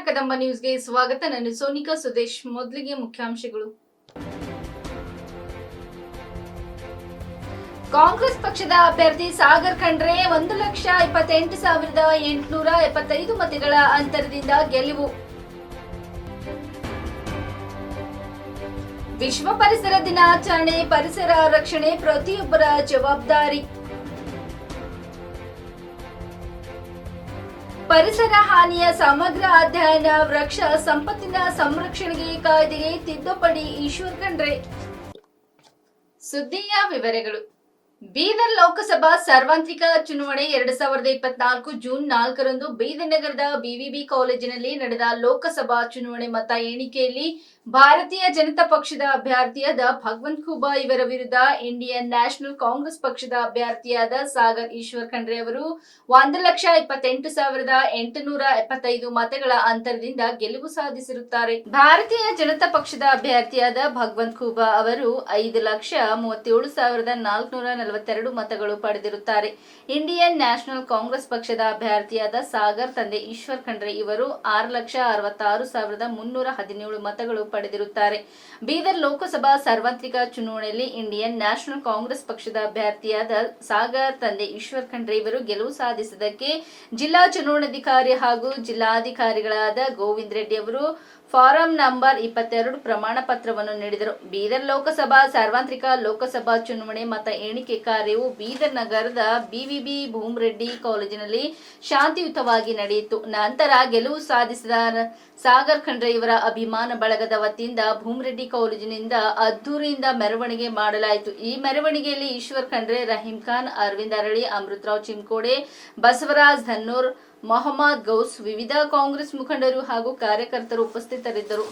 ಕದಂಬ ನ್ಯೂಸ್ಗೆ ಸ್ವಾಗತ. ನಾನು ಸೋನಿಕಾ ಸುದೇಶ್. ಮೊದಲಿಗೆ ಮುಖ್ಯಾಂಶಗಳು. ಕಾಂಗ್ರೆಸ್ ಪಕ್ಷದ ಅಭ್ಯರ್ಥಿ ಸಾಗರ್ ಖಂಡ್ರೆ 1,28,875 ಮತಗಳ ಅಂತರದಿಂದ ಗೆಲುವು. ವಿಶ್ವ ಪರಿಸರ ದಿನಾಚರಣೆ. ಪರಿಸರ ರಕ್ಷಣೆ ಪ್ರತಿಯೊಬ್ಬರ ಜವಾಬ್ದಾರಿ. ಪರಿಸರ ಹಾನಿಯ ಸಮಗ್ರ ಅಧ್ಯಯನ. ವೃಕ್ಷ ಸಂಪತ್ತಿನ ಸಂರಕ್ಷಣೆಗೆ ಕಾಯ್ದೆಗೆ ತಿದ್ದುಪಡಿ. ಈಶ್ವರ್ ಖಂಡ್ರೆ. ಸುದ್ದಿಯ ವಿವರಗಳು. ಬೀದರ್ ಲೋಕಸಭಾ ಸಾರ್ವತ್ರಿಕ ಚುನಾವಣೆ 2024 ಜೂನ್ 4ರಂದು ಬೀದರ್ ನಗರದ ಬಿವಿಬಿ ಕಾಲೇಜಿನಲ್ಲಿ ನಡೆದ ಲೋಕಸಭಾ ಚುನಾವಣೆ ಮತ ಎಣಿಕೆಯಲ್ಲಿ ಭಾರತೀಯ ಜನತಾ ಪಕ್ಷದ ಅಭ್ಯರ್ಥಿಯಾದ ಭಗವಂತ್ ಖೂಬಾ ಇವರ ವಿರುದ್ಧ ಇಂಡಿಯನ್ ನ್ಯಾಷನಲ್ ಕಾಂಗ್ರೆಸ್ ಪಕ್ಷದ ಅಭ್ಯರ್ಥಿಯಾದ ಸಾಗರ್ ಈಶ್ವರ್ ಖಂಡ್ರೆ ಅವರು 1,28,875 ಮತಗಳ ಅಂತರದಿಂದ ಗೆಲುವು ಸಾಧಿಸಿರುತ್ತಾರೆ. ಭಾರತೀಯ ಜನತಾ ಪಕ್ಷದ ಅಭ್ಯರ್ಥಿಯಾದ ಭಗವಂತ್ ಖೂಬಾ ಅವರು 5,37,442 ಮತಗಳು ಪಡೆದಿರುತ್ತಾರೆ. ಇಂಡಿಯನ್ ನ್ಯಾಷನಲ್ ಕಾಂಗ್ರೆಸ್ ಪಕ್ಷದ ಅಭ್ಯರ್ಥಿಯಾದ ಸಾಗರ್ ತಂದೆ ಈಶ್ವರ್ ಖಂಡ್ರೆ ಇವರು 6,66,317 ಮತಗಳು ಪಡೆದಿರುತ್ತಾರೆ. ಬೀದರ್ ಲೋಕಸಭಾ ಸಾರ್ವತ್ರಿಕ ಚುನಾವಣೆಯಲ್ಲಿ ಇಂಡಿಯನ್ ನ್ಯಾಷನಲ್ ಕಾಂಗ್ರೆಸ್ ಪಕ್ಷದ ಅಭ್ಯರ್ಥಿಯಾದ ಸಾಗರ್ ತಂದೆ ಈಶ್ವರ್ ಖಂಡ್ರೆ ಇವರು ಗೆಲುವು ಸಾಧಿಸಿದ್ದಕ್ಕೆ ಜಿಲ್ಲಾ ಚುನಾವಣಾಧಿಕಾರಿ ಹಾಗೂ ಜಿಲ್ಲಾಧಿಕಾರಿಗಳಾದ ಗೋವಿಂದ್ ರೆಡ್ಡಿ ಅವರು ಫಾರಂ ನಂಬರ್ 22 ಪ್ರಮಾಣ ಪತ್ರವನ್ನು ನೀಡಿದರು. ಬೀದರ್ ಲೋಕಸಭಾ ಸಾರ್ವತ್ರಿಕ ಲೋಕಸಭಾ ಚುನಾವಣೆ ಮತ ಎಣಿಕೆ ಕಾರ್ಯವು ಬೀದರ್ ನಗರದ ಬಿವಿಬಿ ಭೂಮರೆಡ್ಡಿ ಕಾಲೇಜಿನಲ್ಲಿ ಶಾಂತಿಯುತವಾಗಿ ನಡೆಯಿತು. ನಂತರ ಗೆಲುವು ಸಾಧಿಸಿದ ಸಾಗರ್ ಖಂಡ್ರೆ ಇವರ ಅಭಿಮಾನ ಬಳಗದ ವತಿಯಿಂದ ಭೂಮರೆಡ್ಡಿ ಕಾಲೇಜಿನಿಂದ ಅದ್ದೂರಿಯಿಂದ ಮೆರವಣಿಗೆ ಮಾಡಲಾಯಿತು. ಈ ಮೆರವಣಿಗೆಯಲ್ಲಿ ಈಶ್ವರ್ ಖಂಡ್ರೆ, ರಹೀಂ ಖಾನ್, ಅರವಿಂದ್ ಅರಳಿ, ಅಮೃತರಾವ್ ಚಿಂಕೋಡೆ, ಬಸವರಾಜ್ ಧನ್ನೂರ್, ಮೊಹಮ್ಮದ್ ಗೌಸ್, ವಿವಿಧ ಕಾಂಗ್ರೆಸ್ ಮುಖಂಡರು ಹಾಗೂ ಕಾರ್ಯಕರ್ತರು ಉಪಸ್ಥಿತರಿದ್ದರು.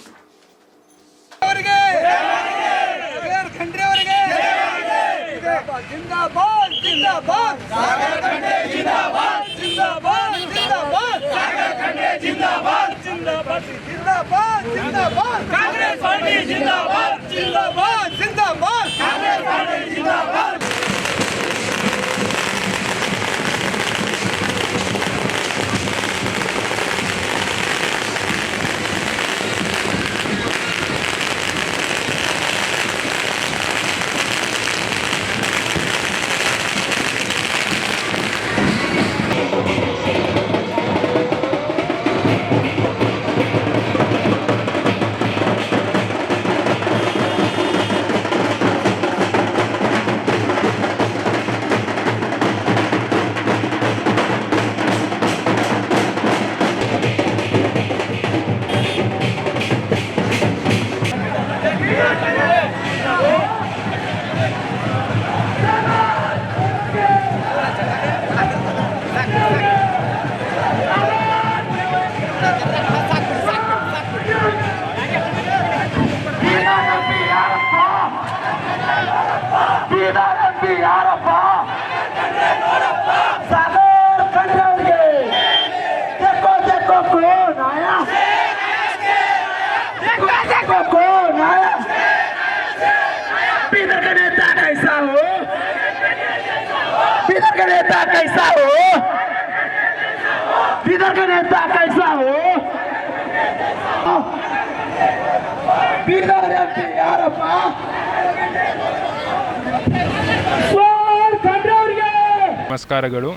ನಮಸ್ಕಾರಗಳು.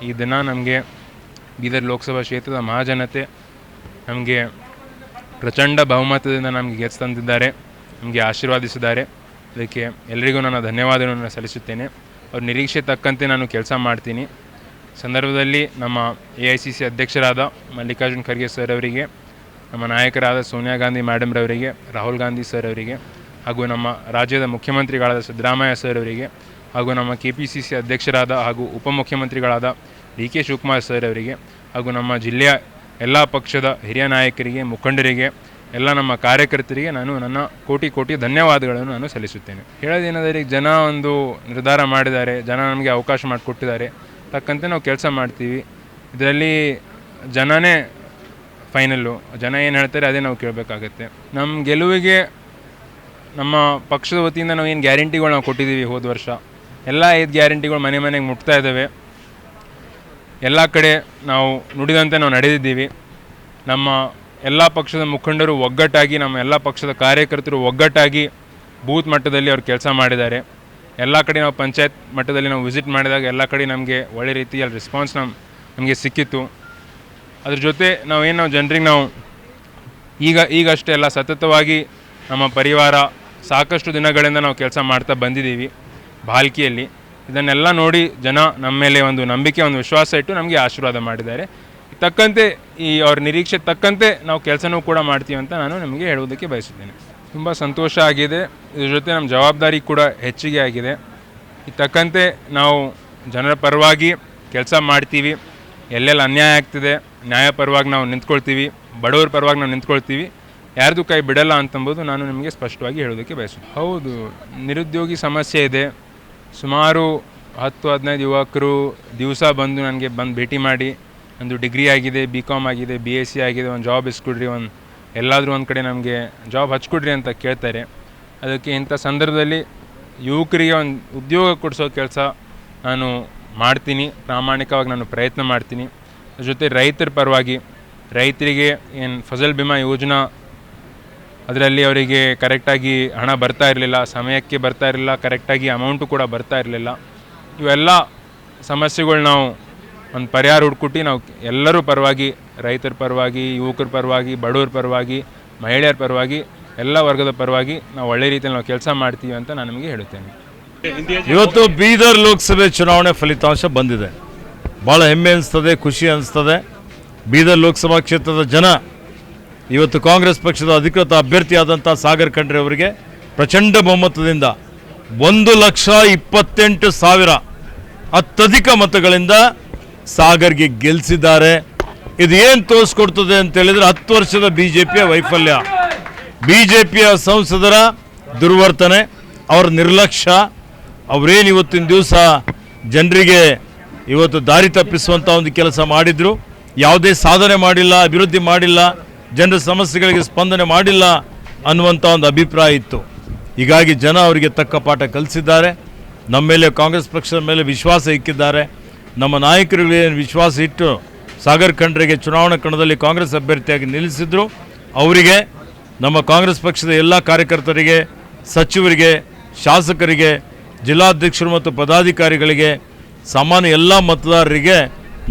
ಈ ದಿನ ನಮಗೆ ಬೀದರ್ ಲೋಕಸಭಾ ಕ್ಷೇತ್ರದ ಮಹಾಜನತೆ ನಮಗೆ ಪ್ರಚಂಡ ಬಹುಮತದಿಂದ ನಮಗೆ ಗೆದ್ದು ತಂದಿದ್ದಾರೆ, ನಮಗೆ ಆಶೀರ್ವಾದಿಸಿದ್ದಾರೆ. ಅದಕ್ಕೆ ಎಲ್ಲರಿಗೂ ನನ್ನ ಧನ್ಯವಾದಗಳನ್ನು ಸಲ್ಲಿಸುತ್ತೇನೆ. ಅವ್ರ ನಿರೀಕ್ಷೆ ತಕ್ಕಂತೆ ನಾನು ಕೆಲಸ ಮಾಡ್ತೀನಿ. ಸಂದರ್ಭದಲ್ಲಿ ನಮ್ಮ AICC ಅಧ್ಯಕ್ಷರಾದ ಮಲ್ಲಿಕಾರ್ಜುನ್ ಖರ್ಗೆ ಸರ್ ಅವರಿಗೆ, ನಮ್ಮ ನಾಯಕರಾದ ಸೋನಿಯಾ ಗಾಂಧಿ ಮೇಡಮ್ ರವರಿಗೆ, ರಾಹುಲ್ ಗಾಂಧಿ ಸರ್ ಅವರಿಗೆ, ಹಾಗೂ ನಮ್ಮ ರಾಜ್ಯದ ಮುಖ್ಯಮಂತ್ರಿಗಳಾದ ಸಿದ್ದರಾಮಯ್ಯ ಸರ್ ಅವರಿಗೆ, ಹಾಗೂ ನಮ್ಮ KPCC ಅಧ್ಯಕ್ಷರಾದ ಹಾಗೂ ಉಪಮುಖ್ಯಮಂತ್ರಿಗಳಾದ DK ಶಿವಕುಮಾರ್ ಸರ್ ಅವರಿಗೆ, ಹಾಗೂ ನಮ್ಮ ಜಿಲ್ಲೆಯ ಎಲ್ಲ ಪಕ್ಷದ ಹಿರಿಯ ನಾಯಕರಿಗೆ, ಮುಖಂಡರಿಗೆ, ಎಲ್ಲ ನಮ್ಮ ಕಾರ್ಯಕರ್ತರಿಗೆ ನಾನು ನನ್ನ ಕೋಟಿ ಧನ್ಯವಾದಗಳನ್ನು ನಾನು ಸಲ್ಲಿಸುತ್ತೇನೆ. ಹೇಳೋದೇನಾದರೆ ಜನ ಒಂದು ನಿರ್ಧಾರ ಮಾಡಿದ್ದಾರೆ, ಜನ ನಮಗೆ ಅವಕಾಶ ಮಾಡಿಕೊಟ್ಟಿದ್ದಾರೆ, ತಕ್ಕಂತೆ ನಾವು ಕೆಲಸ ಮಾಡ್ತೀವಿ. ಇದರಲ್ಲಿ ಜನನೇ ಫೈನಲ್ಲು, ಜನ ಏನು ಹೇಳ್ತಾರೆ ಅದೇ ನಾವು ಕೇಳಬೇಕಾಗತ್ತೆ. ನಮ್ಮ ಗೆಲುವಿಗೆ ನಮ್ಮ ಪಕ್ಷದ ವತಿಯಿಂದ ನಾವು ಏನು ಗ್ಯಾರಂಟಿಗಳು ನಾವು ಕೊಟ್ಟಿದ್ದೀವಿ ಹೋದ ವರ್ಷ, ಎಲ್ಲ 5 ಗ್ಯಾರಂಟಿಗಳು ಮನೆಗೆ ಮುಟ್ತಾ ಇದ್ದಾವೆ. ಎಲ್ಲ ಕಡೆ ನಾವು ನುಡಿದಂತೆ ನಾವು ನಡೆದಿದ್ದೀವಿ. ನಮ್ಮ ಎಲ್ಲ ಪಕ್ಷದ ಮುಖಂಡರು ಒಗ್ಗಟ್ಟಾಗಿ, ನಮ್ಮ ಎಲ್ಲ ಪಕ್ಷದ ಕಾರ್ಯಕರ್ತರು ಒಗ್ಗಟ್ಟಾಗಿ ಬೂತ್ ಮಟ್ಟದಲ್ಲಿ ಅವ್ರು ಕೆಲಸ ಮಾಡಿದ್ದಾರೆ. ಎಲ್ಲ ಕಡೆ ನಾವು ಪಂಚಾಯತ್ ಮಟ್ಟದಲ್ಲಿ ನಾವು ವಿಸಿಟ್ ಮಾಡಿದಾಗ ಎಲ್ಲ ಕಡೆ ನಮಗೆ ಒಳ್ಳೆ ರೀತಿಯಲ್ಲಿ ರೆಸ್ಪಾನ್ಸ್ ನಮಗೆ ಸಿಕ್ಕಿತ್ತು. ಅದ್ರ ಜೊತೆ ನಾವು ಜನರಿಗೆ ನಾವು ಈಗಷ್ಟೇ ಎಲ್ಲ ಸತತವಾಗಿ ನಮ್ಮ ಪರಿವಾರ ಸಾಕಷ್ಟು ದಿನಗಳಿಂದ ನಾವು ಕೆಲಸ ಮಾಡ್ತಾ ಬಂದಿದ್ದೀವಿ ಭಾಲ್ಕಿಯಲ್ಲಿ. ಇದನ್ನೆಲ್ಲ ನೋಡಿ ಜನ ನಮ್ಮ ಮೇಲೆ ಒಂದು ನಂಬಿಕೆ, ಒಂದು ವಿಶ್ವಾಸ ಇಟ್ಟು ನಮಗೆ ಆಶೀರ್ವಾದ ಮಾಡಿದ್ದಾರೆ. ತಕ್ಕಂತೆ ಅವ್ರ ನಿರೀಕ್ಷೆ ತಕ್ಕಂತೆ ನಾವು ಕೆಲಸನೂ ಕೂಡ ಮಾಡ್ತೀವಿ ಅಂತ ನಾನು ನಿಮಗೆ ಹೇಳುವುದಕ್ಕೆ ಬಯಸುತ್ತೇನೆ. ತುಂಬ ಸಂತೋಷ ಆಗಿದೆ. ಇದ್ರ ಜೊತೆ ನಮ್ಮ ಜವಾಬ್ದಾರಿ ಕೂಡ ಹೆಚ್ಚಿಗೆ ಆಗಿದೆ. ತಕ್ಕಂತೆ ನಾವು ಜನರ ಪರವಾಗಿ ಕೆಲಸ ಮಾಡ್ತೀವಿ. ಎಲ್ಲೆಲ್ಲಿ ಅನ್ಯಾಯ ಆಗ್ತಿದೆ ನ್ಯಾಯ ಪರವಾಗಿ ನಾವು ನಿಂತ್ಕೊಳ್ತೀವಿ, ಬಡವರ ಪರವಾಗಿ ನಾವು ನಿಂತ್ಕೊಳ್ತೀವಿ, ಯಾರ್ದು ಕೈ ಬಿಡಲ್ಲ ಅಂತಂಬೋದು ನಾನು ನಿಮಗೆ ಸ್ಪಷ್ಟವಾಗಿ ಹೇಳೋದಕ್ಕೆ ಬಯಸುತ್ತೇನೆ. ಹೌದು, ನಿರುದ್ಯೋಗಿ ಸಮಸ್ಯೆ ಇದೆ. ಸುಮಾರು 10-15 ಯುವಕರು ದಿವಸ ಬಂದು ನನಗೆ ಭೇಟಿ ಮಾಡಿ, ಒಂದು ಡಿಗ್ರಿ ಆಗಿದೆ, BCom ಆಗಿದೆ, BSc ಆಗಿದೆ, ಒಂದು ಜಾಬ್ ಇಸ್ಕೊಡ್ರಿ, ಎಲ್ಲಾದರೂ ಒಂದು ಕಡೆ ನಮಗೆ ಜಾಬ್ ಹಚ್ಕೊಡ್ರಿ ಅಂತ ಕೇಳ್ತಾರೆ. ಅದಕ್ಕೆ ಇಂಥ ಸಂದರ್ಭದಲ್ಲಿ ಯುವಕರಿಗೆ ಒಂದು ಉದ್ಯೋಗ ಕೊಡಿಸೋ ಕೆಲಸ ನಾನು ಮಾಡ್ತೀನಿ, ಪ್ರಾಮಾಣಿಕವಾಗಿ ನಾನು ಪ್ರಯತ್ನ ಮಾಡ್ತೀನಿ. ಅದ್ರ ಜೊತೆ ರೈತರ ಪರವಾಗಿ, ರೈತರಿಗೆ ಏನು ಫಸಲ್ ಬಿಮಾ ಯೋಜನಾ ಅದರಲ್ಲಿ ಅವರಿಗೆ ಕರೆಕ್ಟಾಗಿ ಹಣ ಬರ್ತಾ ಇರಲಿಲ್ಲ, ಸಮಯಕ್ಕೆ ಬರ್ತಾ ಇರಲಿಲ್ಲ, ಕರೆಕ್ಟಾಗಿ ಅಮೌಂಟು ಕೂಡ ಬರ್ತಾ ಇರಲಿಲ್ಲ. ಇವೆಲ್ಲ ಸಮಸ್ಯೆಗಳು ನಾವು ಒಂದು ಪರಿಹಾರ ಹುಡ್ಕೊಟ್ಟು ನಾವು ಎಲ್ಲರೂ ಪರವಾಗಿ, ರೈತರ ಪರವಾಗಿ, ಯುವಕರ ಪರವಾಗಿ, ಬಡವರ ಪರವಾಗಿ, ಮಹಿಳೆಯರ ಪರವಾಗಿ, ಎಲ್ಲ ವರ್ಗದ ಪರವಾಗಿ ನಾವು ಒಳ್ಳೆ ರೀತಿಯಲ್ಲಿ ನಾವು ಕೆಲಸ ಮಾಡ್ತೀವಿ ಅಂತ ನಾನು ನಿಮಗೆ ಹೇಳುತ್ತೇನೆ. ಇವತ್ತು ಬೀದರ್ ಲೋಕಸಭೆ ಚುನಾವಣೆ ಫಲಿತಾಂಶ ಬಂದಿದೆ. ಭಾಳ ಹೆಮ್ಮೆ ಅನಿಸ್ತದೆ, ಖುಷಿ ಅನಿಸ್ತದೆ. ಬೀದರ್ ಲೋಕಸಭಾ ಕ್ಷೇತ್ರದ ಜನ ಇವತ್ತು ಕಾಂಗ್ರೆಸ್ ಪಕ್ಷದ ಅಧಿಕೃತ ಅಭ್ಯರ್ಥಿಯಾದಂಥ ಸಾಗರ್ ಖಂಡ್ರೆ ಅವರಿಗೆ ಪ್ರಚಂಡ ಬಹುಮತದಿಂದ 1,28,000 ಅತ್ಯಧಿಕ ಮತಗಳಿಂದ ಸಾಗರ್ಗೆ ಗೆಲ್ಲಿಸಿದ್ದಾರೆ. ಇದು ಏನು ತೋರಿಸ್ಕೊಡ್ತದೆ ಅಂತ ಹೇಳಿದರೆ 10 ವರ್ಷದ BJPಯ ವೈಫಲ್ಯ, BJPಯ ಸಂಸದರ ದುರ್ವರ್ತನೆ, ಅವರ ನಿರ್ಲಕ್ಷ್ಯ. ಅವರೇನು ಇವತ್ತಿನ ದಿವಸ ಜನರಿಗೆ ಇವತ್ತು ದಾರಿ ತಪ್ಪಿಸುವಂಥ ಒಂದು ಕೆಲಸ ಮಾಡಿದರು. ಯಾವುದೇ ಸಾಧನೆ ಮಾಡಿಲ್ಲ, ಅಭಿವೃದ್ಧಿ ಮಾಡಿಲ್ಲ, ಜನರ ಸಮಸ್ಯೆಗಳಿಗೆ ಸ್ಪಂದನೆ ಮಾಡಿಲ್ಲ ಅನ್ನುವಂಥ ಒಂದು ಅಭಿಪ್ರಾಯ ಇತ್ತು. ಹೀಗಾಗಿ ಜನ ಅವರಿಗೆ ತಕ್ಕ ಪಾಠ ಕಲಿಸಿದ್ದಾರೆ. ನಮ್ಮ ಮೇಲೆ, ಕಾಂಗ್ರೆಸ್ ಪಕ್ಷದ ಮೇಲೆ ವಿಶ್ವಾಸ ಇಕ್ಕಿದ್ದಾರೆ. ನಮ್ಮ ನಾಯಕರಿಗೆ ವಿಶ್ವಾಸ ಇಟ್ಟು ಸಾಗರ್ ಖಂಡ್ರೆಗೆ ಚುನಾವಣಾ ಕಣದಲ್ಲಿ ಕಾಂಗ್ರೆಸ್ ಅಭ್ಯರ್ಥಿಯಾಗಿ ನಿಲ್ಲಿಸಿದ್ರು. ಅವರಿಗೆ, ನಮ್ಮ ಕಾಂಗ್ರೆಸ್ ಪಕ್ಷದ ಎಲ್ಲ ಕಾರ್ಯಕರ್ತರಿಗೆ, ಸಚಿವರಿಗೆ, ಶಾಸಕರಿಗೆ, ಜಿಲ್ಲಾಧ್ಯಕ್ಷರು ಮತ್ತು ಪದಾಧಿಕಾರಿಗಳಿಗೆ, ಸಾಮಾನ್ಯ ಎಲ್ಲ ಮತದಾರರಿಗೆ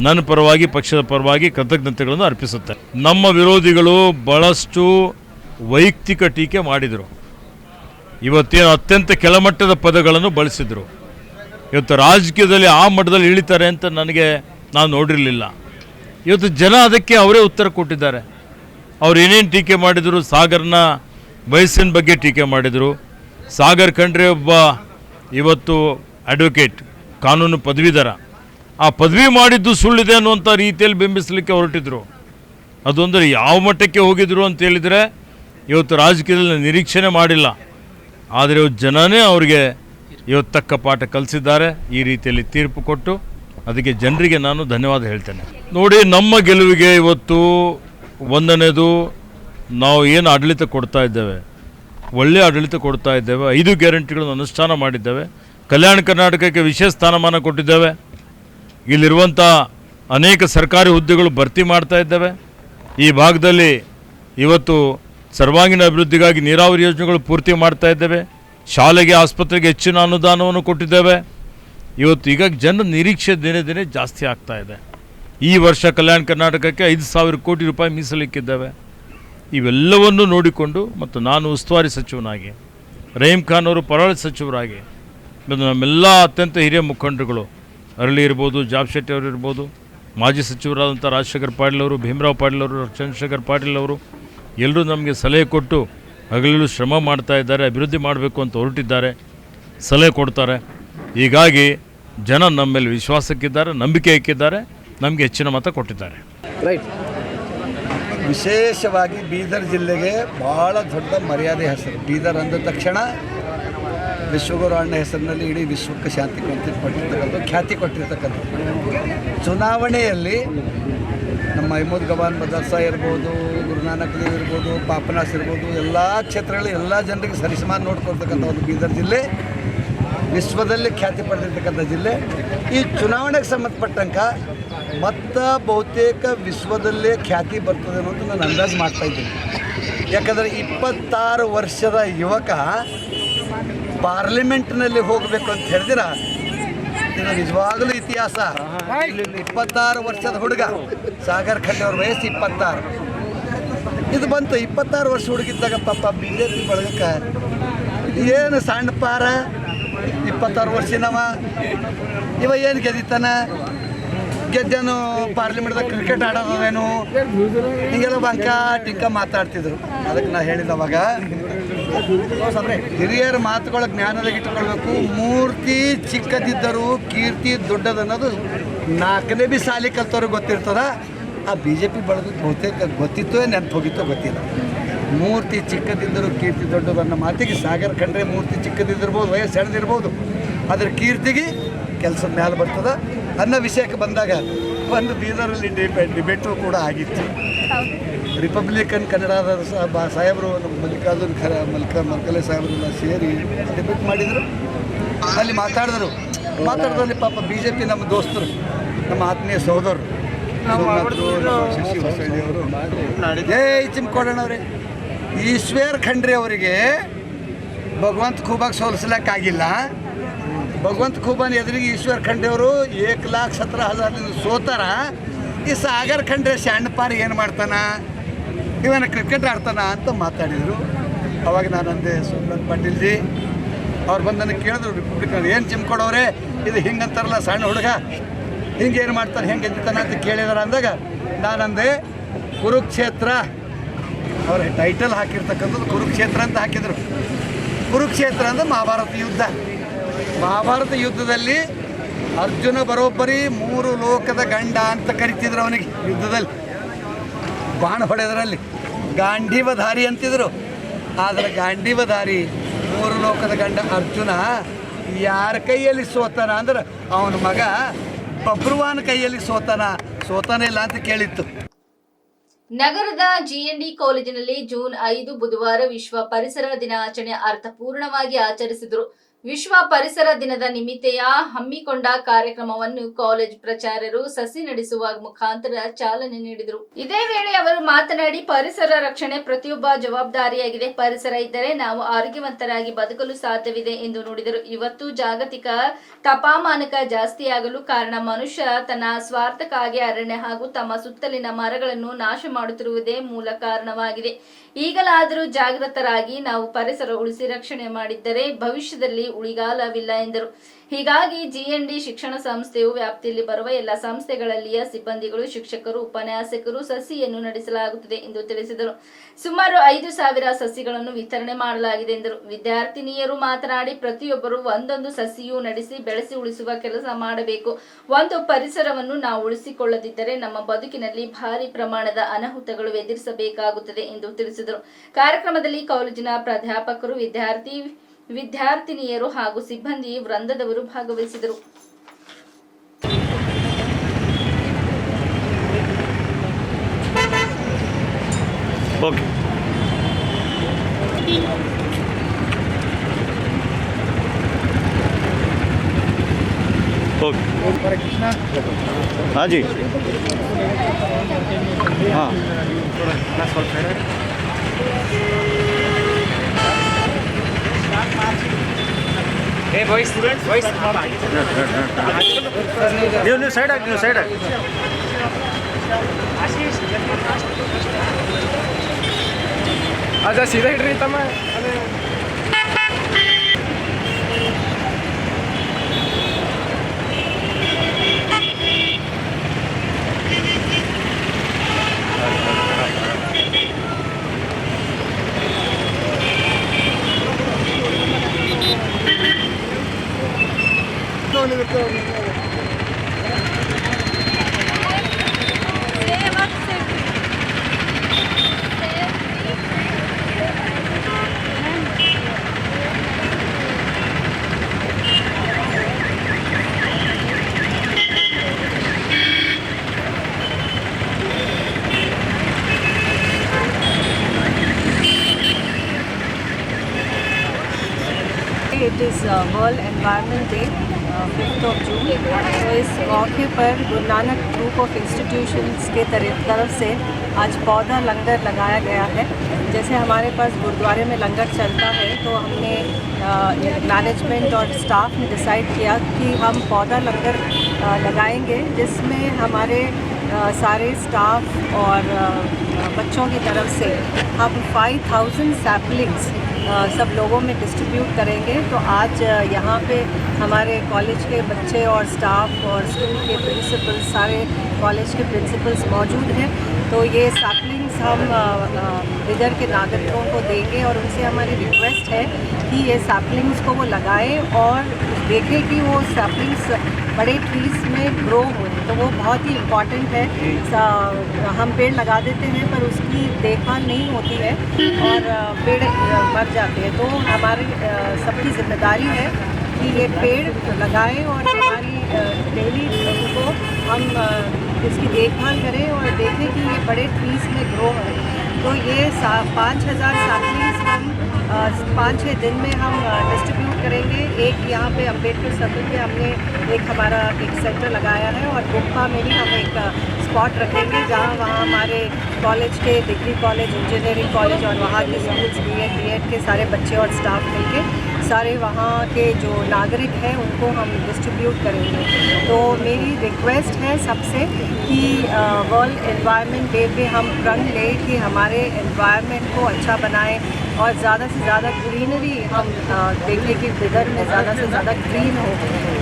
ನನ್ನ ಪರವಾಗಿ, ಪಕ್ಷದ ಪರವಾಗಿ ಕೃತಜ್ಞತೆಗಳನ್ನು ಅರ್ಪಿಸುತ್ತೆ. ನಮ್ಮ ವಿರೋಧಿಗಳು ಬಹಳಷ್ಟು ವೈಯಕ್ತಿಕ ಟೀಕೆ ಮಾಡಿದರು. ಇವತ್ತೇನು ಅತ್ಯಂತ ಕೆಳಮಟ್ಟದ ಪದಗಳನ್ನು ಬಳಸಿದರು. ಇವತ್ತು ರಾಜಕೀಯದಲ್ಲಿ ಆ ಮಟ್ಟದಲ್ಲಿ ಇಳಿತಾರೆ ಅಂತ ನಾನು ನೋಡಿರಲಿಲ್ಲ. ಇವತ್ತು ಜನ ಅದಕ್ಕೆ ಅವರೇ ಉತ್ತರ ಕೊಟ್ಟಿದ್ದಾರೆ. ಅವ್ರು ಏನೇನು ಟೀಕೆ ಮಾಡಿದರು, ಸಾಗರ್ನ ವಯಸ್ಸಿನ ಬಗ್ಗೆ ಟೀಕೆ ಮಾಡಿದರು. ಸಾಗರ್ ಖಂಡ್ರೆ ಒಬ್ಬ ಇವತ್ತು ಅಡ್ವೊಕೇಟ್, ಕಾನೂನು ಪದವೀಧರ. ಆ ಪದವಿ ಮಾಡಿದ್ದು ಸುಳ್ಳಿದೆ ಅನ್ನುವಂಥ ರೀತಿಯಲ್ಲಿ ಬಿಂಬಿಸಲಿಕ್ಕೆ ಹೊರಟಿದ್ರು. ಅದೊಂದರೆ ಯಾವ ಮಟ್ಟಕ್ಕೆ ಹೋಗಿದ್ರು ಅಂತ ಹೇಳಿದರೆ ಇವತ್ತು ರಾಜಕೀಯದಲ್ಲಿ ನಿರೀಕ್ಷಣೆ ಮಾಡಿಲ್ಲ. ಆದರೆ ಜನನೇ ಅವರಿಗೆ ಇವತ್ತು ತಕ್ಕ ಪಾಠ ಕಲಿಸಿದ್ದಾರೆ, ಈ ರೀತಿಯಲ್ಲಿ ತೀರ್ಪು ಕೊಟ್ಟು. ಅದಕ್ಕೆ ಜನರಿಗೆ ನಾನು ಧನ್ಯವಾದ ಹೇಳ್ತೇನೆ. ನೋಡಿ, ನಮ್ಮ ಗೆಲುವಿಗೆ ಇವತ್ತು ಒಂದನೇದು, ನಾವು ಏನು ಆಡಳಿತ ಕೊಡ್ತಾ ಇದ್ದೇವೆ, ಒಳ್ಳೆಯ ಆಡಳಿತ ಕೊಡ್ತಾ ಇದ್ದೇವೆ. 5 ಗ್ಯಾರಂಟಿಗಳನ್ನು ಅನುಷ್ಠಾನ ಮಾಡಿದ್ದೇವೆ. ಕಲ್ಯಾಣ ಕರ್ನಾಟಕಕ್ಕೆ ವಿಶೇಷ ಸ್ಥಾನಮಾನ ಕೊಟ್ಟಿದ್ದೇವೆ. ಇಲ್ಲಿರುವಂಥ ಅನೇಕ ಸರ್ಕಾರಿ ಹುದ್ದೆಗಳು ಭರ್ತಿ ಮಾಡ್ತಾ ಇದ್ದೇವೆ. ಈ ಭಾಗದಲ್ಲಿ ಇವತ್ತು ಸರ್ವಾಂಗೀಣ ಅಭಿವೃದ್ಧಿಗಾಗಿ ನೀರಾವರಿ ಯೋಜನೆಗಳು ಪೂರ್ತಿ ಮಾಡ್ತಾ ಇದ್ದೇವೆ. ಶಾಲೆಗೆ, ಆಸ್ಪತ್ರೆಗೆ ಹೆಚ್ಚಿನ ಅನುದಾನವನ್ನು ಕೊಟ್ಟಿದ್ದೇವೆ. ಇವತ್ತು ಈಗ ಜನರ ನಿರೀಕ್ಷೆ ದಿನೇ ದಿನೇ ಜಾಸ್ತಿ ಆಗ್ತಾ ಇದೆ. ಈ ವರ್ಷ ಕಲ್ಯಾಣ ಕರ್ನಾಟಕಕ್ಕೆ 5,000 ಕೋಟಿ ರೂಪಾಯಿ ಮೀಸಲಿಕ್ಕಿದ್ದೇವೆ. ಇವೆಲ್ಲವನ್ನು ನೋಡಿಕೊಂಡು ಮತ್ತು ನಾನು ಉಸ್ತುವಾರಿ ಸಚಿವನಾಗಿ, ರಹೀಮ್ ಖಾನ್ ಅವರು ಪರಮಾಣು ಸಚಿವರಾಗಿ, ಮತ್ತು ನಮ್ಮೆಲ್ಲ ಅತ್ಯಂತ ಹಿರಿಯ ಮುಖಂಡರುಗಳು, ಅರಳಿ ಇರ್ಬೋದು, ಜಾಬ್ ಶೆಟ್ಟಿ ಅವರು ಇರ್ಬೋದು, ಮಾಜಿ ಸಚಿವರಾದಂಥ ರಾಜಶೇಖರ್ ಪಾಟೀಲ್ ಅವರು, ಭೀಮರಾವ್ ಪಾಟೀಲ್ ಅವರು, ಚಂದ್ರಶೇಖರ್ ಪಾಟೀಲ್ ಅವರು ಎಲ್ಲರೂ ನಮಗೆ ಸಲಹೆ ಕೊಟ್ಟು ಹಗಲಿರುಳು ಶ್ರಮ ಮಾಡ್ತಾ ಇದ್ದಾರೆ. ಅಭಿವೃದ್ಧಿ ಮಾಡಬೇಕು ಅಂತ ಹೊರಟಿದ್ದಾರೆ, ಸಲಹೆ ಕೊಡ್ತಾರೆ. ಹೀಗಾಗಿ ಜನ ನಮ್ಮ ಮೇಲೆ ವಿಶ್ವಾಸಕ್ಕಿದ್ದಾರೆ, ನಂಬಿಕೆ ಇಕ್ಕಿದ್ದಾರೆ, ನಮಗೆ ಹೆಚ್ಚಿನ ಮತ ಕೊಟ್ಟಿದ್ದಾರೆ. ರೈಟ್. ವಿಶೇಷವಾಗಿ ಬೀದರ್ ಜಿಲ್ಲೆಗೆ ಭಾಳ ದೊಡ್ಡ ಮರ್ಯಾದೆ ಹೆಸರು. ಬೀದರ್ ಅಂದ ತಕ್ಷಣ ವಿಶ್ವಗುರು ಅಣ್ಣ ಹೆಸರಿನಲ್ಲಿ ಇಡೀ ವಿಶ್ವಕ್ಕೆ ಶಾಂತಿ ಕೊಟ್ಟಿರ್ತಕ್ಕಂಥ, ಖ್ಯಾತಿ ಕೊಟ್ಟಿರ್ತಕ್ಕಂಥ ಚುನಾವಣೆಯಲ್ಲಿ ನಮ್ಮ ಅಹಮದ್ ಗವಾನ್ ಮದರ್ಸಾ ಇರ್ಬೋದು, ಗುರುನಾನಕ್ ದೇವ್ ಇರ್ಬೋದು, ಪಾಪನಾಸ್ ಇರ್ಬೋದು, ಎಲ್ಲ ಕ್ಷೇತ್ರಗಳಲ್ಲಿ ಎಲ್ಲ ಜನರಿಗೆ ಸರಿಸಮಾನ ನೋಡ್ಕೊಳ್ತಕ್ಕಂಥ ಒಂದು ಬೀದರ್ ಜಿಲ್ಲೆ, ವಿಶ್ವದಲ್ಲಿ ಖ್ಯಾತಿ ಪಡೆದಿರ್ತಕ್ಕಂಥ ಜಿಲ್ಲೆ. ಈ ಚುನಾವಣೆಗೆ ಸಂಬಂಧಪಟ್ಟಂಗೆ ಮತ್ತು ಬಹುತೇಕ ವಿಶ್ವದಲ್ಲೇ ಖ್ಯಾತಿ ಬರ್ತದೆ ಅನ್ನೋದು ನಾನು ಅಂದಾಜು ಮಾಡ್ತಾಯಿದ್ದೀನಿ. ಯಾಕಂದರೆ 26 ವರ್ಷದ ಯುವಕ ಪಾರ್ಲಿಮೆಂಟ್ನಲ್ಲಿ ಹೋಗಬೇಕು ಅಂತ ಹೇಳಿದ್ರೆ ಇದು ನಿಜವಾಗಲೂ ಇತಿಹಾಸ. ಇಲ್ಲಿ 26 ವರ್ಷದ ಹುಡುಗ ಸಾಗರ್ ಖಂಡ್ರೆ ಅವ್ರ ವಯಸ್ಸು 26. ಇದು ಬಂತು 26 ವರ್ಷ ಹುಡುಗಿದ್ದಾಗ ಪಾಪ ಬಿ ಜೆ ಪಿ ಬಳಗಕ್ಕೆ ಏನು ಸಣ್ಣ ಪಾರ 26 ವರ್ಷನವ ಇವ ಏನು ಗೆದಿತಾನ, ಗೆದ್ದನು ಪಾರ್ಲಿಮೆಂಟ್ದಾಗ ಕ್ರಿಕೆಟ್ ಆಡೋದೇನು ಹೀಗೆಲ್ಲ ಬಂಕ ಟಿಂಕ ಮಾತಾಡ್ತಿದ್ರು. ಅದಕ್ಕೆ ನಾ ಹೇಳಿದವಾಗ ಹಿರಿಯರ ಮಾತುಗಳ ಜ್ಞಾನದಾಗ ಇಟ್ಕೊಳ್ಬೇಕು. ಮೂರ್ತಿ ಚಿಕ್ಕದಿದ್ದರೂ ಕೀರ್ತಿ ದೊಡ್ಡದನ್ನೋದು 4ನೇ ಬಿ ಸಾಲಿ ಕಲ್ತವ್ರಿಗೆ ಗೊತ್ತಿರ್ತದ. ಆ ಬಿ ಜೆ ಪಿ ಬಳಗ ಬಹುತೇಕ ಗೊತ್ತಿತ್ತೋ ನೆನಪು ಹೋಗಿತ್ತೋ ಗೊತ್ತಿಲ್ಲ. ಮೂರ್ತಿ ಚಿಕ್ಕದಿದ್ದರೂ ಕೀರ್ತಿ ದೊಡ್ಡದನ್ನ ಮಾತಿಗೆ ಸಾಗರ್ ಖಂಡ್ರೆ ಮೂರ್ತಿ ಚಿಕ್ಕದಿದ್ದಿರ್ಬೋದು, ವಯಸ್ಸು ಸಣ್ಣದಿರ್ಬೋದು, ಅದ್ರ ಕೀರ್ತಿಗೆ ಕೆಲಸದ ಮೇಲೆ ಬರ್ತದೆ ಅನ್ನೋ ವಿಷಯಕ್ಕೆ ಬಂದಾಗ ಒಂದು ಬೀದರಲ್ಲಿ ಡಿಬೇಟು ಕೂಡ ಆಗಿತ್ತು. ರಿಪಬ್ಲಿಕನ್ ಕನ್ನಡದ ಸಾಹೇಬರು ನಮ್ಮ ಮಲ್ಲಿಕಾರ್ಜುನ್ ಮಲ್ಕಲೆ ಸಾಹೇಬರೆಲ್ಲ ಸೇರಿ ಡಿಬೇಟ್ ಮಾಡಿದರು. ಅಲ್ಲಿ ಮಾತಾಡಿದ್ರಲ್ಲಿ ಪಾಪ ಬಿ ಜೆ ಪಿ ನಮ್ಮ ದೋಸ್ತರು, ನಮ್ಮ ಆತ್ಮೀಯ ಸಹೋದರರು ಶಶಿ ಹೊಸಳ್ಳಿ ಅವರು, ಜೈ ಚಿಮ್ಕೋಡಣ್ಣವ್ರೆ, ಈಶ್ವರ್ ಖಂಡ್ರೆ ಅವರಿಗೆ ಭಗವಂತ ಖೂಬಾಗ ಸೋಲಿಸ್ಲಿಕ್ಕಾಗಿಲ್ಲ. ಭಗವಂತ ಖೂಬಾನ್ ಎದುರಿಗೆ ಈಶ್ವರ್ ಖಂಡ್ರೆ ಅವರು 1,17,000 ಸೋತಾರ. ಈ ಸಾಗರ್ ಖಂಡ್ರೆ ಶಾಂಡ್ಪಾರ್ ಏನು ಮಾಡ್ತಾನ, ಇವನ ಕ್ರಿಕೆಟ್ ಆಡ್ತಾನ ಅಂತ ಮಾತಾಡಿದರು. ಅವಾಗ ನಾನು ಅಂದೆ, ಸುಮ್ಮನ್ ಪಾಟೀಲ್ಜಿ ಅವ್ರು ಬಂದು ನನಗೆ ಕೇಳಿದ್ರು, ರಿಪಬ್ಲಿಕನ್ ಏನು ಚಿಮ್ಕೊಡವ್ರೆ ಇದು ಹಿಂಗೆ ಅಂತಾರಲ್ಲ ಸಣ್ಣ ಹುಡುಗ ಹಿಂಗೆ ಏನು ಮಾಡ್ತಾನೆ ಹೆಂಗೆ ಗೆದ್ದಿತಾನ ಅಂತ ಕೇಳಿದಾರ ಅಂದಾಗ ನಾನಂದೆ, ಕುರುಕ್ಷೇತ್ರ ಅವ್ರ ಟೈಟಲ್ ಹಾಕಿರ್ತಕ್ಕಂಥದ್ದು ಕುರುಕ್ಷೇತ್ರ ಅಂತ ಹಾಕಿದರು. ಕುರುಕ್ಷೇತ್ರ ಅಂದರೆ ಮಹಾಭಾರತ ಯುದ್ಧದಲ್ಲಿ ಅರ್ಜುನ ಬರೋಬ್ಬರಿ 3 ಲೋಕದ ಗಂಡ ಅಂತ ಕರಿತಿದ್ರು ಅವನಿಗೆ. ಯುದ್ಧದಲ್ಲಿ ಬಾಣ ಹೊಡೆದರಲ್ಲಿ ಗಾಂಡೀವಧಾರಿ ಅಂತಿದ್ರು. ಆದರೆ ಗಾಂಡೀವಧಾರಿ 3 ಲೋಕದ ಗಂಡ ಅರ್ಜುನ ಯಾರ ಕೈಯಲ್ಲಿ ಸೋತಾನ ಅಂದ್ರೆ ಅವನ ಮಗ ಬಬ್ರುವಾನ ಕೈಯಲ್ಲಿ ಸೋತಾನೆ ಇಲ್ಲ ಅಂತ ಕೇಳಿತ್ತು. ನಗರದ ಜಿಎನ್ಡಿ ಕಾಲೇಜಿನಲ್ಲಿ ಜೂನ್ 5 ಬುಧವಾರ ವಿಶ್ವ ಪರಿಸರ ದಿನಾಚರಣೆ ಅರ್ಥಪೂರ್ಣವಾಗಿ ಆಚರಿಸಿದರು. ವಿಶ್ವ ಪರಿಸರ ದಿನದ ನಿಮಿತ್ತೆಯ ಹಮ್ಮಿಕೊಂಡ ಕಾರ್ಯಕ್ರಮವನ್ನು ಕಾಲೇಜ್ ಪ್ರಾಚಾರ್ಯರು ಸಸಿ ನಡೆಸುವ ಮುಖಾಂತರ ಚಾಲನೆ ನೀಡಿದರು. ಇದೇ ವೇಳೆ ಅವರು ಮಾತನಾಡಿ, ಪರಿಸರ ರಕ್ಷಣೆ ಪ್ರತಿಯೊಬ್ಬ ಜವಾಬ್ದಾರಿಯಾಗಿದೆ. ಪರಿಸರ ಇದ್ದರೆ ನಾವು ಆರೋಗ್ಯವಂತರಾಗಿ ಬದುಕಲು ಸಾಧ್ಯವಿದೆ ಎಂದು ನುಡಿದರು. ಇವತ್ತು ಜಾಗತಿಕ ತಾಪಮಾನಕ ಜಾಸ್ತಿಯಾಗಲು ಕಾರಣ ಮನುಷ್ಯ ತನ್ನ ಸ್ವಾರ್ಥಕ್ಕಾಗಿ ಅರಣ್ಯ ಹಾಗೂ ತಮ್ಮ ಸುತ್ತಲಿನ ಮರಗಳನ್ನು ನಾಶ ಮಾಡುತ್ತಿರುವುದೇ ಮೂಲ ಕಾರಣವಾಗಿದೆ. ಈಗಲಾದರೂ ಜಾಗೃತರಾಗಿ ನಾವು ಪರಿಸರ ಉಳಿಸಿ ರಕ್ಷಣೆ ಮಾಡಿದ್ದರೆ ಭವಿಷ್ಯದಲ್ಲಿ ಉಳಿಗಾಲವಿಲ್ಲ ಎಂದರು. ಹೀಗಾಗಿ ಜಿಎನ್ಡಿ ಶಿಕ್ಷಣ ಸಂಸ್ಥೆಯು ವ್ಯಾಪ್ತಿಯಲ್ಲಿ ಬರುವ ಎಲ್ಲ ಸಂಸ್ಥೆಗಳಲ್ಲಿಯ ಸಿಬ್ಬಂದಿಗಳು, ಶಿಕ್ಷಕರು, ಉಪನ್ಯಾಸಕರು ಸಸಿಯನ್ನು ನಡೆಸಲಾಗುತ್ತದೆ ಎಂದು ತಿಳಿಸಿದರು. ಸುಮಾರು 5,000 ಸಸಿಗಳನ್ನು ವಿತರಣೆ ಮಾಡಲಾಗಿದೆ ಎಂದರು. ವಿದ್ಯಾರ್ಥಿನಿಯರು ಮಾತನಾಡಿ, ಪ್ರತಿಯೊಬ್ಬರು ಒಂದೊಂದು ಸಸಿಯು ನಡೆಸಿ ಬೆಳೆಸಿ ಉಳಿಸುವ ಕೆಲಸ ಮಾಡಬೇಕು. ಒಂದು ಪರಿಸರವನ್ನು ನಾವು ಉಳಿಸಿಕೊಳ್ಳದಿದ್ದರೆ ನಮ್ಮ ಬದುಕಿನಲ್ಲಿ ಭಾರಿ ಪ್ರಮಾಣದ ಅನಾಹುತಗಳು ಎದುರಿಸಬೇಕಾಗುತ್ತದೆ ಎಂದು ತಿಳಿಸಿದರು. ಕಾರ್ಯಕ್ರಮದಲ್ಲಿ ಕಾಲೇಜಿನ ಪ್ರಾಧ್ಯಾಪಕರು, ವಿದ್ಯಾರ್ಥಿನಿಯರು ಹಾಗೂ ಸಿಬ್ಬಂದಿ ವೃಂದದವರು ಭಾಗವಹಿಸಿದರು. ಓಕೆ, हाँ जी, हाँ Hey boys, students, boys. ನೀವು ಸೈಡ್ ಹಾಕಿ, आजा सीधा हिट रही था मैं. It is World Environment Day. 5 जून। तो इस मौके पर Guru Nanak group of institutions के तरफ से आज पौधा लंगर लगाया गया है। जैसे हमारे पास गुरुद्वारे में लंगर चलता है, तो हमने मैनेजमेंट और स्टाफ ने डिसाइड किया कि हम पौधा लंगर लगाएंगे, जिसमें हमारे सारे स्टाफ और बच्चों की तरफ से हम 5000 सैपलिंग्स सब लोगों में डिस्ट्रीब्यूट करेंगे। तो आज यहाँ पे हमारे कॉलेज के बच्चे और स्टाफ और स्कूल के प्रिंसिपल, सारे कॉलेज के प्रिंसिपल्स मौजूद हैं। तो ये सैपलिंग्स हम इधर के नागरिकों को देंगे और उनसे हमारी रिक्वेस्ट है कि ये सैपलिंग्स को वो लगाएं और देखें कि वो सैपलिंग्स बड़े ट्रीज में ग्रो हुए। तो वो बहुत ही इम्पॉर्टेंट है। हम पेड़ लगा देते हैं पर उसकी देखभाल नहीं होती है और पेड़ मर जाते हैं। तो हमारी सबकी जिम्मेदारी है कि ये पेड़ लगाएं और हमारी डेली उनको हम इसकी देखभाल करें और देखें कि ये बड़े ट्रीज में ग्रो है। तो ये 5000 सैपलिंग्स हम 5-6 दिन में हम डिस्ट्रीब्यूट करेंगे। एक यहाँ पे अम्बेडकर सर्कल पे हमने एक हमारा एक सेंटर लगाया है और गुम्पा में भी हम एक स्पॉट रखेंगे जहाँ वहाँ हमारे कॉलेज के डिग्री कॉलेज, इंजीनियरिंग कॉलेज और वहाँ के स्कूल्स B.Ed के सारे बच्चे और स्टाफ मिलके सारे वहाँ के जो नागरिक हैं उनको हम डिस्ट्रीब्यूट करेंगे। तो मेरी रिक्वेस्ट है सबसे कि वर्ल्ड एनवायरनमेंट डे पे हम प्रण लें कि हमारे एनवायरनमेंट को अच्छा बनाएं और ज़्यादा से ज़्यादा ग्रीनरी हम देखें कि बिदर में ज़्यादा से ज़्यादा ग्रीन हो।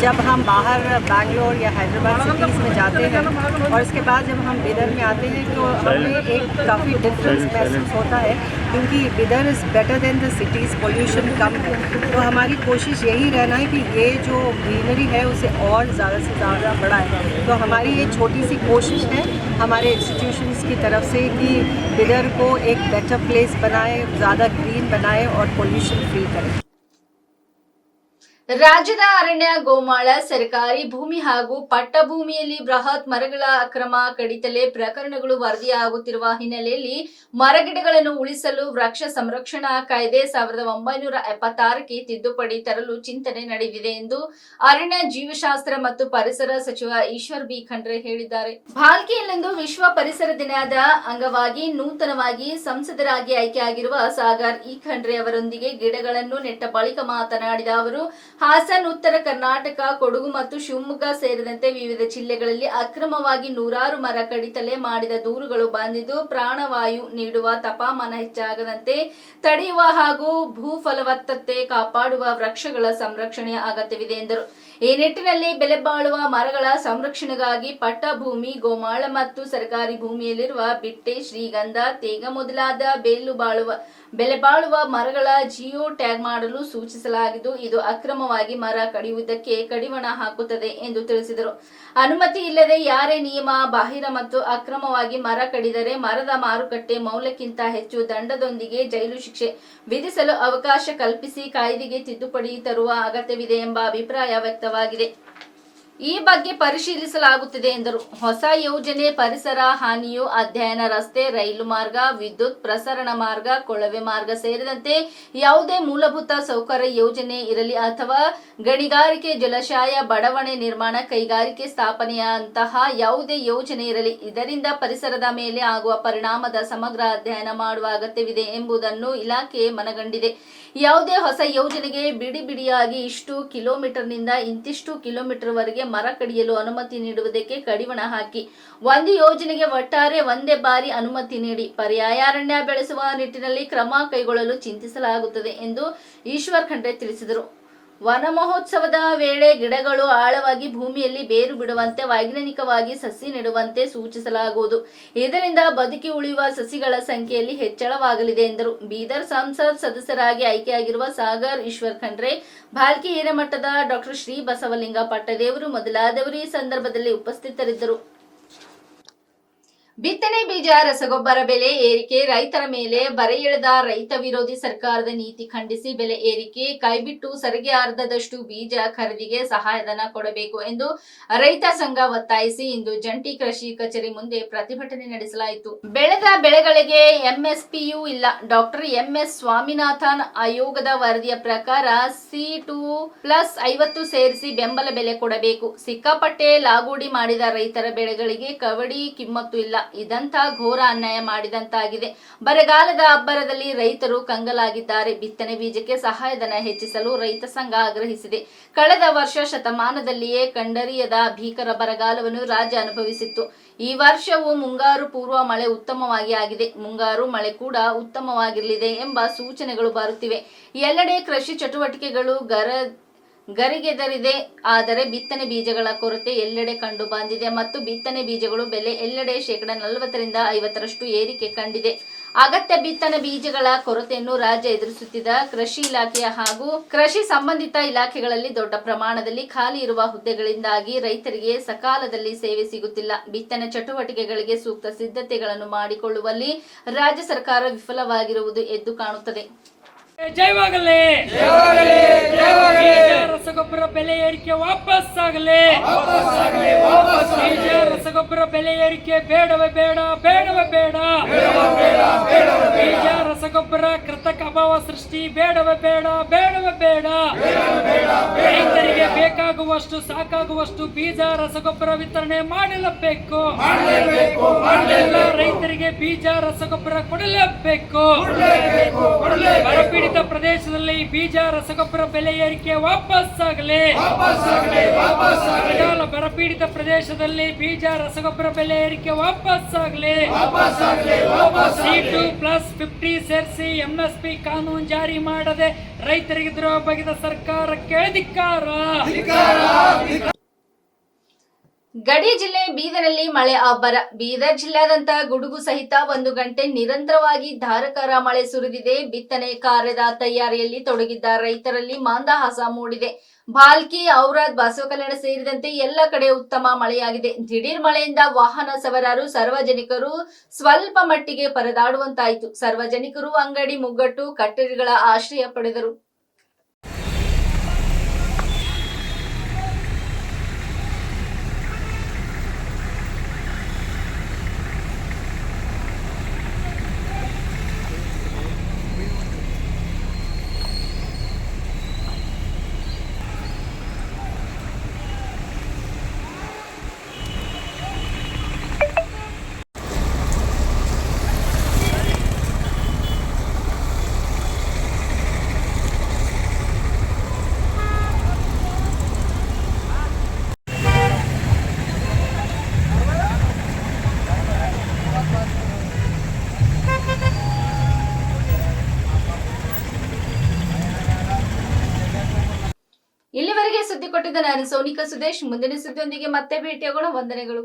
जब हम बाहर बैंगलोर या हैदराबाद सिटीज़ में जाते हैं और इसके बाद जब हम बिदर में आते हैं तो हमें एक काफ़ी डिफरेंस महसूस होता है, क्योंकि Bidar is better than the cities, pollution कम है। तो हमारी कोशिश यही रहना है कि ये जो ग्रीनरी है उसे और ज़्यादा से ज़्यादा बढ़ाएं। तो हमारी ये छोटी सी कोशिश है हमारे इंस्टीट्यूशंस की तरफ से कि बिदर को एक बेटर प्लेस बनाए, ज़्यादा ग्रीन बनाए और पोल्यूशन फ्री करें। ರಾಜ್ಯದ ಅರಣ್ಯ, ಗೋಮಾಳ, ಸರ್ಕಾರಿ ಭೂಮಿ ಹಾಗೂ ಪಟ್ಟ ಭೂಮಿಯಲ್ಲಿ ಬೃಹತ್ ಮರಗಳ ಅಕ್ರಮ ಕಡಿತಲೆ ಪ್ರಕರಣಗಳು ವರದಿಯಾಗುತ್ತಿರುವ ಹಿನ್ನೆಲೆಯಲ್ಲಿ ಮರಗಿಡಗಳನ್ನು ಉಳಿಸಲು ವೃಕ್ಷ ಸಂರಕ್ಷಣಾ ಕಾಯ್ದೆ 1976ಕ್ಕೆ ತಿದ್ದುಪಡಿ ತರಲು ಚಿಂತನೆ ನಡೆದಿದೆ ಎಂದು ಅರಣ್ಯ, ಜೀವಶಾಸ್ತ್ರ ಮತ್ತು ಪರಿಸರ ಸಚಿವ ಈಶ್ವರ್ ಬಿ ಖಂಡ್ರೆ ಹೇಳಿದ್ದಾರೆ. ಭಾಲ್ಕಿಯಲ್ಲಿಂದು ವಿಶ್ವ ಪರಿಸರ ದಿನದ ಅಂಗವಾಗಿ ನೂತನವಾಗಿ ಸಂಸದರಾಗಿ ಆಯ್ಕೆಯಾಗಿರುವ ಸಾಗರ್ ಇ ಖಂಡ್ರೆ ಅವರೊಂದಿಗೆ ಗಿಡಗಳನ್ನು ನೆಟ್ಟ ಬಳಿಕ ಮಾತನಾಡಿದ ಅವರು, ಹಾಸನ್, ಉತ್ತರ ಕರ್ನಾಟಕ, ಕೊಡಗು ಮತ್ತು ಶಿವಮೊಗ್ಗ ಸೇರಿದಂತೆ ವಿವಿಧ ಜಿಲ್ಲೆಗಳಲ್ಲಿ ಅಕ್ರಮವಾಗಿ ನೂರಾರು ಮರ ಕಡಿತಲೆ ಮಾಡಿದ ದೂರುಗಳು ಬಂದಿದ್ದು, ಪ್ರಾಣವಾಯು ನೀಡುವ ತಾಪಮಾನ ಹೆಚ್ಚಾಗದಂತೆ ತಡೆಯುವ ಹಾಗೂ ಭೂ ಫಲವತ್ತತೆ ಕಾಪಾಡುವ ವೃಕ್ಷಗಳ ಸಂರಕ್ಷಣೆಯ ಅಗತ್ಯವಿದೆ ಎಂದರು. ಈ ನಿಟ್ಟಿನಲ್ಲಿ ಬೆಲೆ ಬಾಳುವ ಮರಗಳ ಸಂರಕ್ಷಣೆಗಾಗಿ ಪಟ್ಟ ಭೂಮಿ, ಗೋಮಾಳ ಮತ್ತು ಸರ್ಕಾರಿ ಭೂಮಿಯಲ್ಲಿರುವ ಬಿಟ್ಟೆ, ಶ್ರೀಗಂಧ, ತೇಗ ಮೊದಲಾದ ಬೆಲೆ ಬಾಳುವ ಮರಗಳ ಜಿಯೋ ಟ್ಯಾಗ್ ಮಾಡಲು ಸೂಚಿಸಲಾಗಿದ್ದು, ಇದು ಅಕ್ರಮವಾಗಿ ಮರ ಕಡಿಯುವುದಕ್ಕೆ ಕಡಿವಾಣ ಹಾಕುತ್ತದೆ ಎಂದು ತಿಳಿಸಿದರು. ಅನುಮತಿ ಇಲ್ಲದೆ ಯಾರೇ ನಿಯಮ ಬಾಹಿರ ಮತ್ತು ಅಕ್ರಮವಾಗಿ ಮರ ಕಡಿದರೆ ಮರದ ಮಾರುಕಟ್ಟೆ ಮೌಲ್ಯಕ್ಕಿಂತ ಹೆಚ್ಚು ದಂಡದೊಂದಿಗೆ ಜೈಲು ಶಿಕ್ಷೆ ವಿಧಿಸಲು ಅವಕಾಶ ಕಲ್ಪಿಸಿ ಕಾಯ್ದೆಗೆ ತಿದ್ದುಪಡಿ ತರುವ ಅಗತ್ಯವಿದೆ ಎಂಬ ಅಭಿಪ್ರಾಯ ವ್ಯಕ್ತವಾಗಿದೆ. ಈ ಬಗ್ಗೆ ಪರಿಶೀಲಿಸಲಾಗುತ್ತಿದೆ ಎಂದರು. ಹೊಸ ಯೋಜನೆ ಪರಿಸರ ಹಾನಿಯು ಅಧ್ಯಯನ, ರಸ್ತೆ, ರೈಲು ಮಾರ್ಗ, ವಿದ್ಯುತ್ ಪ್ರಸರಣ ಮಾರ್ಗ, ಕೊಳವೆ ಮಾರ್ಗ ಸೇರಿದಂತೆ ಯಾವುದೇ ಮೂಲಭೂತ ಸೌಕರ್ಯ ಯೋಜನೆ ಇರಲಿ ಅಥವಾ ಗಣಿಗಾರಿಕೆ, ಜಲಾಶಯ, ಬಡಾವಣೆ ನಿರ್ಮಾಣ, ಕೈಗಾರಿಕೆ ಸ್ಥಾಪನೆಯಂತಹ ಯಾವುದೇ ಯೋಜನೆ ಇರಲಿ, ಇದರಿಂದ ಪರಿಸರದ ಮೇಲೆ ಆಗುವ ಪರಿಣಾಮದ ಸಮಗ್ರ ಅಧ್ಯಯನ ಮಾಡುವ ಅಗತ್ಯವಿದೆ ಎಂಬುದನ್ನು ಇಲಾಖೆ ಮನಗಂಡಿದೆ. ಯಾವುದೇ ಹೊಸ ಯೋಜನೆಗೆ ಬಿಡಿಯಾಗಿ ಇಷ್ಟು ಕಿಲೋಮೀಟರ್ನಿಂದ ಇಂತಿಷ್ಟು ಕಿಲೋಮೀಟರ್ವರೆಗೆ ಮರ ಕಡಿಯಲು ಅನುಮತಿ ನೀಡುವುದಕ್ಕೆ ಕಡಿವಾಣ ಹಾಕಿ ಒಂದು ಯೋಜನೆಗೆ ಒಟ್ಟಾರೆ ಒಂದೇ ಬಾರಿ ಅನುಮತಿ ನೀಡಿ ಪರ್ಯಾಯ ಅರಣ್ಯ ಬೆಳೆಸುವ ನಿಟ್ಟಿನಲ್ಲಿ ಕ್ರಮ ಕೈಗೊಳ್ಳಲು ಚಿಂತಿಸಲಾಗುತ್ತದೆ ಎಂದು ಈಶ್ವರ್ ಖಂಡ್ರೆ ತಿಳಿಸಿದರು. ವನ ಮಹೋತ್ಸವದ ವೇಳೆ ಗಿಡಗಳು ಆಳವಾಗಿ ಭೂಮಿಯಲ್ಲಿ ಬೇರು ಬಿಡುವಂತೆ ವೈಜ್ಞಾನಿಕವಾಗಿ ಸಸಿ ನೆಡುವಂತೆ ಸೂಚಿಸಲಾಗುವುದು. ಇದರಿಂದ ಬದುಕಿ ಉಳಿಯುವ ಸಸಿಗಳ ಸಂಖ್ಯೆಯಲ್ಲಿ ಹೆಚ್ಚಳವಾಗಲಿದೆ ಎಂದರು. ಬೀದರ್ ಸಂಸತ್ ಸದಸ್ಯರಾಗಿ ಆಯ್ಕೆಯಾಗಿರುವ ಸಾಗರ್ ಈಶ್ವರ್ ಖಂಡ್ರೆ, ಭಾಲ್ಕಿ ಹಿರೇಮಠದ ಡಾ ಶ್ರೀ ಬಸವಲಿಂಗ ಪಟ್ಟದೇವರು ಮೊದಲಾದವರು ಈ ಸಂದರ್ಭದಲ್ಲಿ ಉಪಸ್ಥಿತರಿದ್ದರು. ಬಿತ್ತನೆ ಬೀಜ ರಸಗೊಬ್ಬರ ಬೆಲೆ ಏರಿಕೆ ರೈತರ ಮೇಲೆ ಬರೆ ಎಳೆದ ರೈತ ವಿರೋಧಿ ಸರ್ಕಾರದ ನೀತಿ ಖಂಡಿಸಿ ಬೆಲೆ ಏರಿಕೆ ಕೈಬಿಟ್ಟು ಸರಿಗೆ ಅರ್ಧದಷ್ಟು ಬೀಜ ಖರೀದಿಗೆ ಸಹಾಯಧನ ಕೊಡಬೇಕು ಎಂದು ರೈತ ಸಂಘ ಒತ್ತಾಯಿಸಿ ಇಂದು ಜಂಟಿ ಕೃಷಿ ಕಚೇರಿ ಮುಂದೆ ಪ್ರತಿಭಟನೆ ನಡೆಸಲಾಯಿತು. ಬೆಳೆದ ಬೆಳೆಗಳಿಗೆ ಎಂಎಸ್ಪಿಯೂ ಇಲ್ಲ. ಡಾಕ್ಟರ್ ಎಂಎಸ್ ಸ್ವಾಮಿನಾಥನ್ ಆಯೋಗದ ವರದಿಯ ಪ್ರಕಾರ C2+50 ಸೇರಿಸಿ ಬೆಂಬಲ ಬೆಲೆ ಕೊಡಬೇಕು. ಸಿಕ್ಕಾಪಟ್ಟೆ ಲಾಗೋಡಿ ಮಾಡಿದ ರೈತರ ಬೆಳೆಗಳಿಗೆ ಕವಡಿ ಕಿಮ್ಮತ್ತು ಇಲ್ಲ. ಇದಂತ ಘೋರ ಅನ್ಯಾಯ ಮಾಡಿದಂತಾಗಿದೆ. ಬರಗಾಲದ ಅಬ್ಬರದಲ್ಲಿ ರೈತರು ಕಂಗಾಲಾಗಿದ್ದಾರೆ. ಬಿತ್ತನೆ ಬೀಜಕ್ಕೆ ಸಹಾಯಧನ ಹೆಚ್ಚಿಸಲು ರೈತ ಸಂಘ ಆಗ್ರಹಿಸಿದೆ. ಕಳೆದ ವರ್ಷ ಶತಮಾನದಲ್ಲಿಯೇ ಕಂಡರಿಯದ ಭೀಕರ ಬರಗಾಲವನ್ನು ರಾಜ್ಯ ಅನುಭವಿಸಿತ್ತು. ಈ ವರ್ಷವೂ ಮುಂಗಾರು ಪೂರ್ವ ಮಳೆ ಉತ್ತಮವಾಗಿ ಆಗಿದೆ. ಮುಂಗಾರು ಮಳೆ ಕೂಡ ಉತ್ತಮವಾಗಿರಲಿದೆ ಎಂಬ ಸೂಚನೆಗಳು ಬರುತ್ತಿವೆ. ಎಲ್ಲೆಡೆ ಕೃಷಿ ಚಟುವಟಿಕೆಗಳು ಗರಿಗೆದರಿದೆ. ಆದರೆ ಬಿತ್ತನೆ ಬೀಜಗಳ ಕೊರತೆ ಎಲ್ಲೆಡೆ ಕಂಡು ಬಂದಿದೆ ಮತ್ತು ಬಿತ್ತನೆ ಬೀಜಗಳು ಬೆಲೆ ಎಲ್ಲೆಡೆ 40-50% ಏರಿಕೆ ಕಂಡಿದೆ. ಅಗತ್ಯ ಬಿತ್ತನೆ ಬೀಜಗಳ ಕೊರತೆಯನ್ನು ರಾಜ್ಯ ಎದುರಿಸುತ್ತಿದ್ದ ಕೃಷಿ ಇಲಾಖೆಯ ಹಾಗೂ ಕೃಷಿ ಸಂಬಂಧಿತ ಇಲಾಖೆಗಳಲ್ಲಿ ದೊಡ್ಡ ಪ್ರಮಾಣದಲ್ಲಿ ಖಾಲಿ ಇರುವ ಹುದ್ದೆಗಳಿಂದಾಗಿ ರೈತರಿಗೆ ಸಕಾಲದಲ್ಲಿ ಸೇವೆ ಸಿಗುತ್ತಿಲ್ಲ. ಬಿತ್ತನೆ ಚಟುವಟಿಕೆಗಳಿಗೆ ಸೂಕ್ತ ಸಿದ್ಧತೆಗಳನ್ನು ಮಾಡಿಕೊಳ್ಳುವಲ್ಲಿ ರಾಜ್ಯ ಸರ್ಕಾರ ವಿಫಲವಾಗಿರುವುದು ಎದ್ದು ಕಾಣುತ್ತದೆ. ಜಯವಾಗಲಿ ರಸಗೊಬ್ಬರ ಬೆಲೆ ಏರಿಕೆ ವಾಪಸ್ ಆಗಲಿ. ರಸಗೊಬ್ಬರ ಬೆಲೆ ಏರಿಕೆ ಬೇಡವೇ ಬೇಡ, ಬೇಡವೇ ಬೇಡ. ಬೀಜ ರಸಗೊಬ್ಬರ ಕೃತಕ ಅಭಾವ ಸೃಷ್ಟಿ ಬೇಡವೇ ಬೇಡ, ಬೇಡವೇ ಬೇಡ. ರೈತರಿಗೆ ಬೇಕಾಗುವಷ್ಟು ಸಾಕಾಗುವಷ್ಟು ಬೀಜ ರಸಗೊಬ್ಬರ ವಿತರಣೆ ಮಾಡಲೇಬೇಕು. ರೈತರಿಗೆ ಬೀಜ ರಸಗೊಬ್ಬರ ಕೊಡಲೇಬೇಕು. ಬರಪೀಡಿತ ಪ್ರದೇಶದಲ್ಲಿ ಬೀಜ ರಸಗೊಬ್ಬರ ಬೆಲೆ ಏರಿಕೆ ವಾಪಸ್ ಆಗಲಿ. ಬರಗಾಲ ಬರಪೀಡಿತ ಪ್ರದೇಶದಲ್ಲಿ ಬೀಜ ರಸಗೊಬ್ಬರ ಬೆಲೆ ಏರಿಕೆ ವಾಪಸ್ ಆಗಲಿ. C2+50 ಸೇರಿಸಿ ಎಂಎಸ್ಪಿ ಕಾನೂನು ಜಾರಿ ಮಾಡದೆ ರೈತರಿಗೆ ದ್ರೋಹ ಬಗೆದ ಸರ್ಕಾರಕ್ಕೆ ಧಿಕ್ಕಾರ. ಗಡಿ ಜಿಲ್ಲೆ ಬೀದರ್ನಲ್ಲಿ ಮಳೆ ಅಬ್ಬರ. ಬೀದರ್ ಜಿಲ್ಲಾದ್ಯಂತ ಗುಡುಗು ಸಹಿತ 1 ಗಂಟೆ ನಿರಂತರವಾಗಿ ಧಾರಾಕಾರ ಮಳೆ ಸುರಿದಿದೆ. ಬಿತ್ತನೆ ಕಾರ್ಯದ ತಯಾರಿಯಲ್ಲಿ ತೊಡಗಿದ್ದ ರೈತರಲ್ಲಿ ಮಂದಹಾಸ ಮೂಡಿದೆ. ಭಾಲ್ಕಿ, ಔರಾದ್, ಬಸವಕಲ್ಯಾಣ ಸೇರಿದಂತೆ ಎಲ್ಲ ಕಡೆ ಉತ್ತಮ ಮಳೆಯಾಗಿದೆ. ದಿಢೀರ್ ಮಳೆಯಿಂದ ವಾಹನ ಸವಾರರು, ಸಾರ್ವಜನಿಕರು ಸ್ವಲ್ಪ ಮಟ್ಟಿಗೆ ಪರದಾಡುವಂತಾಯಿತು. ಸಾರ್ವಜನಿಕರು ಅಂಗಡಿ ಮುಗ್ಗಟ್ಟು, ಕಟ್ಟಡಗಳ ಆಶ್ರಯ ಪಡೆದರು. ಇಲ್ಲಿವರೆಗೆ ಸುದ್ದಿ ಕೊಟ್ಟಿದ್ದ ನಾನು ಸೋನಿಕಾ ಸುದೇಶ್. ಮುಂದಿನ ಸುದ್ದಿಯೊಂದಿಗೆ ಮತ್ತೆ ಭೇಟಿಯಾಗೋಣ. ವಂದನೆಗಳು.